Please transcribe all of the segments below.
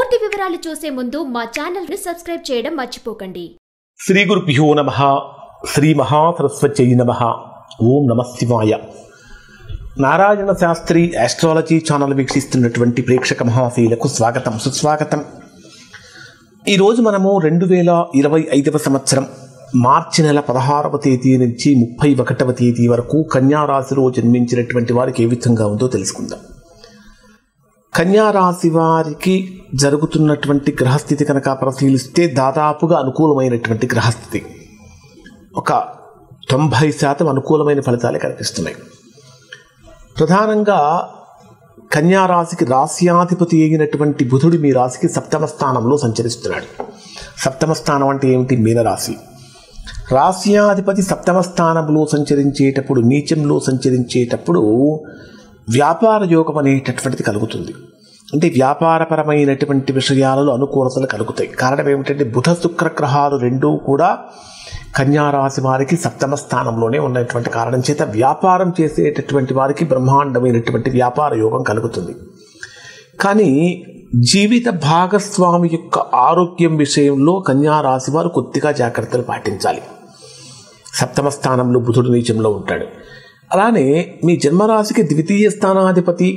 పూర్తి వివరాలు చూసే ముందు మా ఛానల్ ని సబ్స్క్రైబ్ చేయడం మర్చిపోకండి. శ్రీ గురుభ్యో నమః. శ్రీ మహాసరస్వత్యై నమః. ఓం నమః శివాయ. నారాయణ శాస్త్రి ఆస్ట్రాలజీ ఛానల్ వీక్షిస్తున్నటువంటి ప్రేక్షక మహాశీలకు స్వాగతం, సుస్వాగతం. ఈరోజు మనము 2025 సంవత్సరం మార్చి నెల 16వ తేదీ నుంచి 31వ తేదీ వరకు కన్యా రాశిలో జన్మించినటువంటి వారికి ఏ విధంగా ఉందో తెలుసుకుందాం. కన్యా రాశి వారికి జరుగుతున్నటువంటి గ్రహస్థితి కనుక పరిశీలిస్తే దాదాపుగా అనుకూలమైనటువంటి గ్రహస్థితి. ఒక 90% అనుకూలమైన ఫలితాలే కనిపిస్తున్నాయి. ప్రధానంగా కన్యా రాశికి రాశ్యాధిపతి అయినటువంటి బుధుడు మీ రాశికి 7వ స్థానంలో సంచరిస్తున్నాడు. 7వ స్థానం అంటే ఏమిటి? మీనరాశి. రాశ్యాధిపతి 7వ స్థానంలో సంచరించేటప్పుడు, నీచంలో సంచరించేటప్పుడు వ్యాపార యోగం అనేటటువంటిది కలుగుతుంది. అంటే వ్యాపారపరమైనటువంటి విషయాలలో అనుకూలతలు కలుగుతాయి. కారణం ఏమిటంటే బుధ శుక్ర గ్రహాలు రెండూ కూడా కన్యా రాశి వారికి 7వ స్థానంలోనే ఉన్నటువంటి కారణం చేత వ్యాపారం చేసేటటువంటి వారికి బ్రహ్మాండమైనటువంటి వ్యాపార యోగం కలుగుతుంది. కానీ జీవిత భాగస్వామి యొక్క ఆరోగ్యం విషయంలో కన్యా రాశి వారు కొద్దిగా జాగ్రత్తలు పాటించాలి. 7వ స్థానంలో బుధుడు నీచంలో ఉంటాడు. అలానే మీ జన్మరాశికి ద్వితీయ స్థానాధిపతి,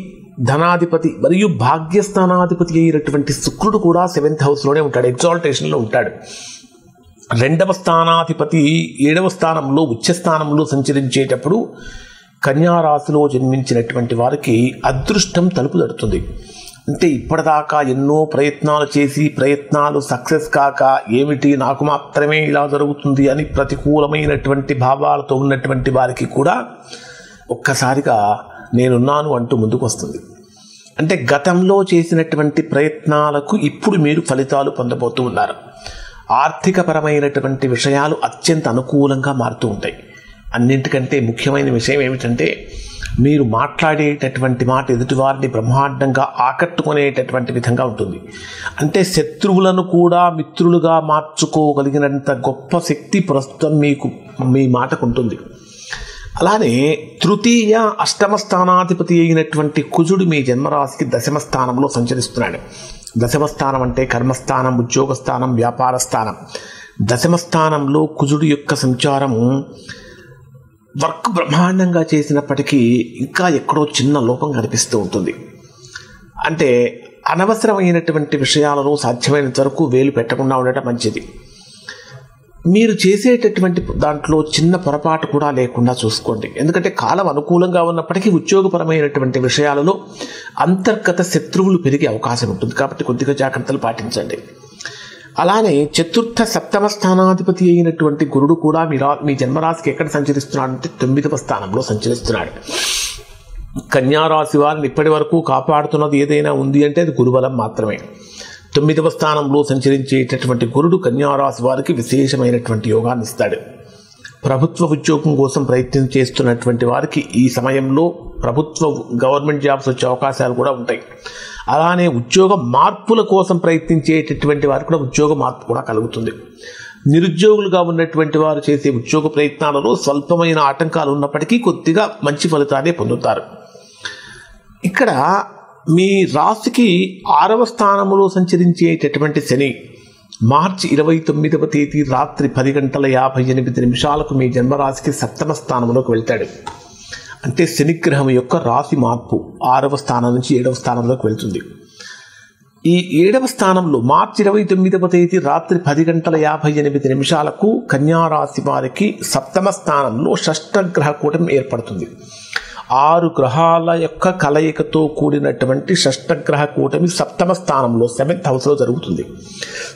ధనాధిపతి మరియు భాగ్యస్థానాధిపతి అయినటువంటి శుక్రుడు కూడా 7th హౌస్లోనే ఉంటాడు, ఎగ్జాల్టేషన్లో ఉంటాడు. 2వ స్థానాధిపతి 7వ స్థానంలో ఉచ్చస్థానంలో సంచరించేటప్పుడు కన్యా రాశిలో జన్మించినటువంటి వారికి అదృష్టం తలుపు తడుతుంది. అంటే ఇప్పటిదాకా ఎన్నో ప్రయత్నాలు చేసి ప్రయత్నాలు సక్సెస్ కాక ఏమిటి నాకు మాత్రమే ఇలా జరుగుతుంది అని ప్రతికూలమైనటువంటి భావాలతో ఉన్నటువంటి వారికి కూడా ఒక్కసారిగా నేనున్నాను అంటూ ముందుకు వస్తుంది. అంటే గతంలో చేసినటువంటి ప్రయత్నాలకు ఇప్పుడు మీరు ఫలితాలు పొందబోతూ ఉన్నారు. ఆర్థికపరమైనటువంటి విషయాలు అత్యంత అనుకూలంగా మారుతూ ఉంటాయి. అన్నింటికంటే ముఖ్యమైన విషయం ఏమిటంటే మీరు మాట్లాడేటటువంటి మాట ఎదుటివారిని బ్రహ్మాండంగా ఆకట్టుకునేటటువంటి విధంగా ఉంటుంది. అంటే శత్రువులను కూడా మిత్రులుగా మార్చుకోగలిగినంత గొప్ప శక్తి ప్రస్తుతం మీ మాటకు ఉంటుంది. అలానే తృతీయ అష్టమ స్థానాధిపతి అయినటువంటి కుజుడు మీ జన్మరాశికి 10వ స్థానంలో సంచరిస్తున్నాడు. 10వ స్థానం అంటే కర్మస్థానం, ఉద్యోగ స్థానం, వ్యాపార స్థానం. 10వ స్థానంలో కుజుడు యొక్క సంచారము వర్క్ బ్రహ్మాండంగా చేసినప్పటికీ ఇంకా ఎక్కడో చిన్న లోపం కనిపిస్తూ ఉంటుంది. అంటే అనవసరమైనటువంటి విషయాలలో సాధ్యమైనంత వరకు వేలు పెట్టకుండా ఉండటం మంచిది. మీరు చేసేటటువంటి దాంట్లో చిన్న పొరపాటు కూడా లేకుండా చూసుకోండి. ఎందుకంటే కాలం అనుకూలంగా ఉన్నప్పటికీ ఉద్యోగపరమైనటువంటి విషయాలలో అంతర్గత శత్రువులు పెరిగే అవకాశం ఉంటుంది. కాబట్టి కొద్దిగా జాగ్రత్తలు పాటించండి. అలానే చతుర్థ 7వ స్థానాధిపతి అయినటువంటి గురుడు కూడా మీ జన్మరాశికి ఎక్కడ సంచరిస్తున్నాడు అంటే 9వ స్థానంలో సంచరిస్తున్నాడు. కన్యా రాశి వారిని ఇప్పటి వరకు కాపాడుతున్నది ఏదైనా ఉంది అంటే అది గురుబలం మాత్రమే. 9వ స్థానంలో సంచరించేటటువంటి గురుడు కన్యా రాశి వారికి విశేషమైనటువంటి యోగాన్ని ఇస్తాడు. ప్రభుత్వ ఉద్యోగం కోసం ప్రయత్నం చేస్తున్నటువంటి వారికి ఈ సమయంలో గవర్నమెంట్ జాబ్స్ వచ్చే అవకాశాలు కూడా ఉంటాయి. అలానే ఉద్యోగ మార్పుల కోసం ప్రయత్నించేటటువంటి వారికి కూడా ఉద్యోగ మార్పు కూడా కలుగుతుంది. నిరుద్యోగులుగా ఉన్నటువంటి వారు చేసే ఉద్యోగ ప్రయత్నాలలో స్వల్పమైన ఆటంకాలు ఉన్నప్పటికీ కొద్దిగా మంచి ఫలితాన్ని పొందుతారు. ఇక్కడ మీ రాశికి 6వ స్థానంలో సంచరించేటటువంటి శని మార్చి 29వ తేదీ రాత్రి 10:58 మీ జన్మరాశికి 7వ స్థానంలోకి వెళ్తాడు. అంటే శనిగ్రహం యొక్క రాశి మార్పు 6వ స్థానం నుంచి 7వ స్థానంలోకి వెళ్తుంది. ఈ 7వ స్థానంలో మార్చి 29వ తేదీ రాత్రి 10:58 కన్యా రాశి వారికి 7వ స్థానంలో షష్టగ్రహ కూటమి ఏర్పడుతుంది. 6 గ్రహాల యొక్క కలయికతో కూడినటువంటి షష్టగ్రహ కూటమి 7వ స్థానంలో 7th హౌస్లో జరుగుతుంది.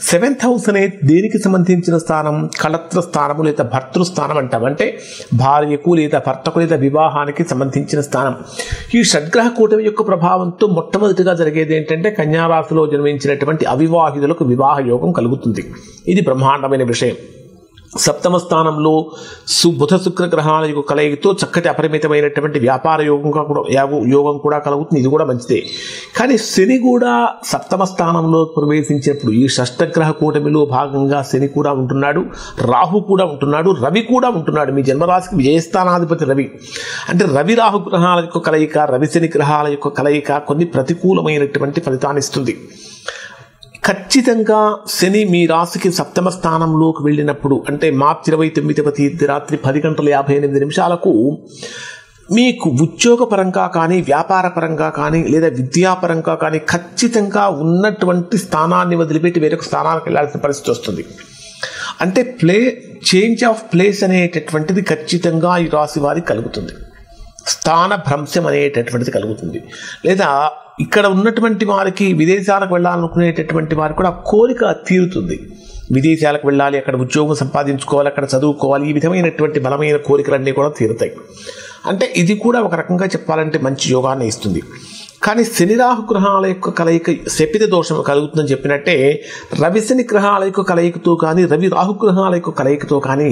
7th హౌస్ అనే దేనికి సంబంధించిన స్థానం? కళత్ర స్థానము లేదా భర్తృస్థానం అంటాం. అంటే భార్యకు లేదా భర్తకు లేదా వివాహానికి సంబంధించిన స్థానం. ఈ షడ్గ్రహ కూటమి యొక్క ప్రభావంతో మొట్టమొదటిగా జరిగేది ఏంటంటే కన్యా రాశిలో జన్మించినటువంటి అవివాహితులకు వివాహ యోగం కలుగుతుంది. ఇది బ్రహ్మాండమైన విషయం. 7వ స్థానంలో బుధ శుక్ర గ్రహాల యొక్క కలయికతో చక్కటి అపరిమితమైనటువంటి వ్యాపార యోగం కూడా కలుగుతుంది. ఇది కూడా మంచిదే. కానీ శని కూడా 7వ స్థానంలో ప్రవేశించినప్పుడు ఈ షష్టగ్రహ కూటమిలో భాగంగా శని కూడా ఉంటున్నాడు, రాహు కూడా ఉంటున్నాడు, రవి కూడా ఉంటున్నాడు. మీ జన్మరాశికి వ్యయస్థానాధిపతి రవి. అంటే రవి రాహు గ్రహాల యొక్క కలయిక, రవి శని గ్రహాల యొక్క కలయిక కొన్ని ప్రతికూలమైనటువంటి ఫలితాన్ని ఇస్తుంది. ఖచ్చితంగా శని మీ రాశికి సప్తమ స్థానంలోకి వెళ్ళినప్పుడు అంటే మార్చి 29వ తేదీ రాత్రి 10:58 మీకు ఉద్యోగపరంగా కానీ వ్యాపారపరంగా కానీ లేదా విద్యాపరంగా కానీ ఖచ్చితంగా ఉన్నటువంటి స్థానాన్ని వదిలిపెట్టి వేరొక స్థానానికి వెళ్ళాల్సిన పరిస్థితి వస్తుంది. అంటే చేంజ్ ఆఫ్ ప్లేస్ అనేటటువంటిది ఖచ్చితంగా ఈ రాశి వారికి కలుగుతుంది. స్థాన భ్రంశం అనేటటువంటిది కలుగుతుంది. లేదా ఇక్కడ ఉన్నటువంటి వారికి విదేశాలకు వెళ్ళాలనుకునేటటువంటి వారికి కూడా కోరిక తీరుతుంది. విదేశాలకు వెళ్ళాలి, అక్కడ ఉద్యోగం సంపాదించుకోవాలి, అక్కడ చదువుకోవాలి, ఈ విధమైనటువంటి బలమైన కోరికలన్నీ కూడా తీరుతాయి. అంటే ఇది కూడా ఒక రకంగా చెప్పాలంటే మంచి యోగాన్ని ఇస్తుంది. కానీ శని రాహు గ్రహాల యొక్క కలయిక శపిత దోషం కలుగుతుందని చెప్పినట్టే రవి శని గ్రహాల యొక్క కలయికతో కానీ రవి రాహు గ్రహాల యొక్క కలయికతో కానీ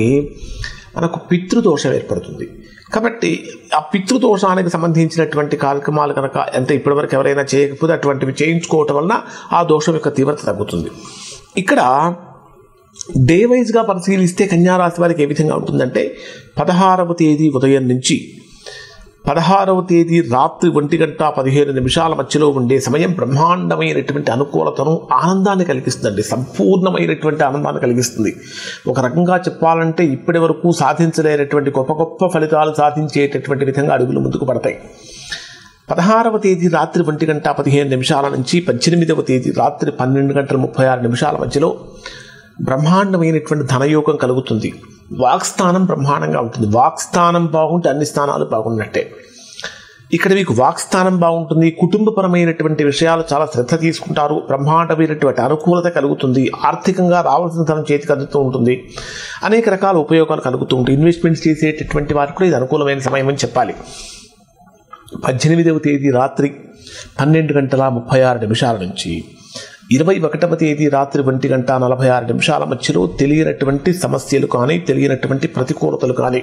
మనకు పితృదోషం ఏర్పడుతుంది. కాబట్టి ఆ పితృదోషానికి సంబంధించినటువంటి కార్యక్రమాలు కనుక అంటే ఇప్పటివరకు ఎవరైనా చేయకపోతే అటువంటివి చేయించుకోవటం వలన ఆ దోషం యొక్క తీవ్రత తగ్గుతుంది. ఇక్కడ డే వైజ్గా పరిశీలిస్తే కన్యారాశి వారికి ఏ విధంగా ఉంటుందంటే 16వ తేదీ ఉదయం నుంచి 16వ తేదీ రాత్రి 1:15 మధ్యలో ఉండే సమయం బ్రహ్మాండమైనటువంటి అనుకూలతను ఆనందాన్ని కలిగిస్తుందండి. సంపూర్ణమైనటువంటి ఆనందాన్ని కలిగిస్తుంది. ఒక రకంగా చెప్పాలంటే ఇప్పటి వరకు సాధించలేనటువంటి గొప్ప గొప్ప ఫలితాలు సాధించేటటువంటి విధంగా అడుగులు ముందుకు పడతాయి. 16వ తేదీ రాత్రి 1:15 నుంచి 18వ తేదీ రాత్రి 12:36 మధ్యలో బ్రహ్మాండమైనటువంటి ధనయోగం కలుగుతుంది. వాక్స్థానం బ్రహ్మాండంగా ఉంటుంది. వాక్స్థానం బాగుంటే అన్ని స్థానాలు బాగున్నట్టే. ఇక్కడ మీకు వాక్స్థానం బాగుంటుంది. కుటుంబపరమైనటువంటి విషయాలు చాలా శ్రద్ధ తీసుకుంటారు. బ్రహ్మాండమైనటువంటి అనుకూలత కలుగుతుంది. ఆర్థికంగా రావాల్సిన ధనం చేతికి అందుతూ ఉంటుంది. అనేక రకాల ఉపయోగాలు కలుగుతూ ఉంటాయి. ఇన్వెస్ట్మెంట్స్ చేసేటటువంటి వారికి కూడా ఇది అనుకూలమైన సమయం అని చెప్పాలి. 18వ తేదీ రాత్రి 12:36 నుంచి 21వ తేదీ రాత్రి 1:46 మధ్యలో తెలియనటువంటి సమస్యలు కానీ తెలియనటువంటి ప్రతికూలతలు కానీ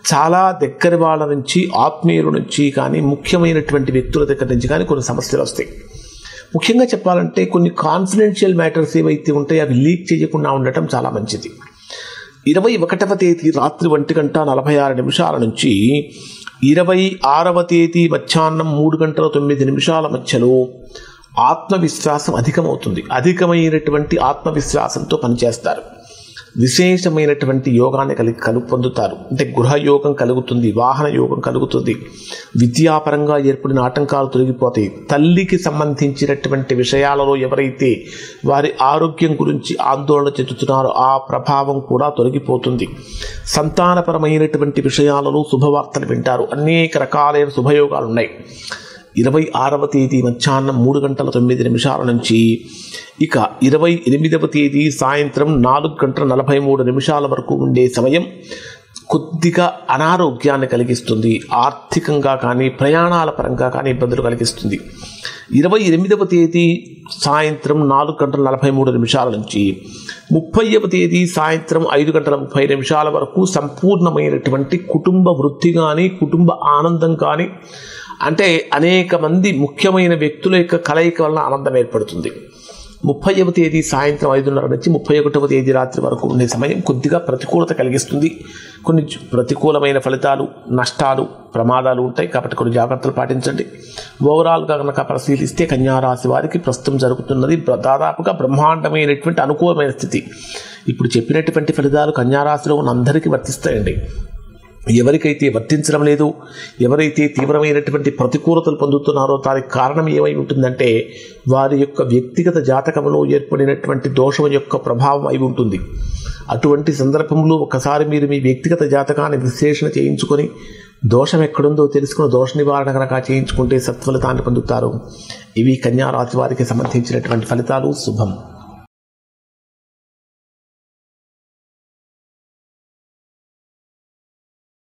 చాలా దగ్గర వాళ్ళ నుంచి ఆత్మీయుల నుంచి కానీ ముఖ్యమైనటువంటి వ్యక్తుల దగ్గర నుంచి కానీ కొన్ని సమస్యలు వస్తాయి. ముఖ్యంగా చెప్పాలంటే కొన్ని కాన్ఫిడెన్షియల్ మ్యాటర్స్ ఏవైతే ఉంటాయో అవి లీక్ చేయకుండా ఉండటం చాలా మంచిది. 21వ తేదీ రాత్రి 1:46 నుంచి 26వ తేదీ మధ్యాహ్నం 3:09 మధ్యలో ఆత్మవిశ్వాసం అధికమవుతుంది. అధికమైనటువంటి ఆత్మవిశ్వాసంతో పనిచేస్తారు. విశేషమైనటువంటి యోగాన్ని పొందుతారు. అంటే గృహయోగం కలుగుతుంది, వాహన యోగం కలుగుతుంది, విద్యాపరంగా ఏర్పడిన ఆటంకాలు తొలగిపోతాయి. తల్లికి సంబంధించినటువంటి విషయాలలో ఎవరైతే వారి ఆరోగ్యం గురించి ఆందోళన చెందుతున్నారో ఆ ప్రభావం కూడా తొలగిపోతుంది. సంతానపరమైనటువంటి విషయాలలో శుభవార్తలు వింటారు. అనేక రకాలైన శుభయోగాలు ఉన్నాయి. 26వ తేదీ మధ్యాహ్నం 3:09 నుంచి ఇక 28వ తేదీ సాయంత్రం 4:43 వరకు ఉండే సమయం కొద్దిగా అనారోగ్యాన్ని కలిగిస్తుంది. ఆర్థికంగా కానీ ప్రయాణాల పరంగా కానీ ఇబ్బందులు కలిగిస్తుంది. 28వ తేదీ సాయంత్రం 4:43 నుంచి 30వ తేదీ సాయంత్రం 5:30 వరకు సంపూర్ణమైనటువంటి కుటుంబ వృద్ధి కానీ కుటుంబ ఆనందం కానీ అంటే అనేక మంది ముఖ్యమైన వ్యక్తుల యొక్క కలయిక వలన ఆనందం ఏర్పడుతుంది. 30వ తేదీ సాయంత్రం 5:30 నుంచి 31వ తేదీ రాత్రి వరకు ఉండే సమయం కొద్దిగా ప్రతికూలత కలిగిస్తుంది. కొన్ని ప్రతికూలమైన ఫలితాలు, నష్టాలు, ప్రమాదాలు ఉంటాయి. కాబట్టి కొన్ని జాగ్రత్తలు పాటించండి. ఓవరాల్గా కనుక పరిశీలిస్తే కన్యారాశి వారికి ప్రస్తుతం జరుగుతున్నది దాదాపుగా బ్రహ్మాండమైనటువంటి అనుకూలమైన స్థితి. ఇప్పుడు చెప్పినటువంటి ఫలితాలు కన్యారాశిలో ఉన్న అందరికీ వర్తిస్తాయండి. ఎవరికైతే వర్తించడం లేదు, ఎవరైతే తీవ్రమైనటువంటి ప్రతికూలతలు పొందుతున్నారో దానికి కారణం ఏమై ఉంటుందంటే వారి యొక్క వ్యక్తిగత జాతకంలో ఏర్పడినటువంటి దోషం యొక్క ప్రభావం అయి ఉంటుంది. అటువంటి సందర్భంలో ఒకసారి మీరు మీ వ్యక్తిగత జాతకాన్ని విశ్లేషణ చేయించుకొని దోషం ఎక్కడుందో తెలుసుకుని దోష నివారణ కనుక చేయించుకుంటే సత్ఫలితాన్ని పొందుతారు. ఇవి కన్యారాశి వారికి సంబంధించినటువంటి ఫలితాలు. శుభం.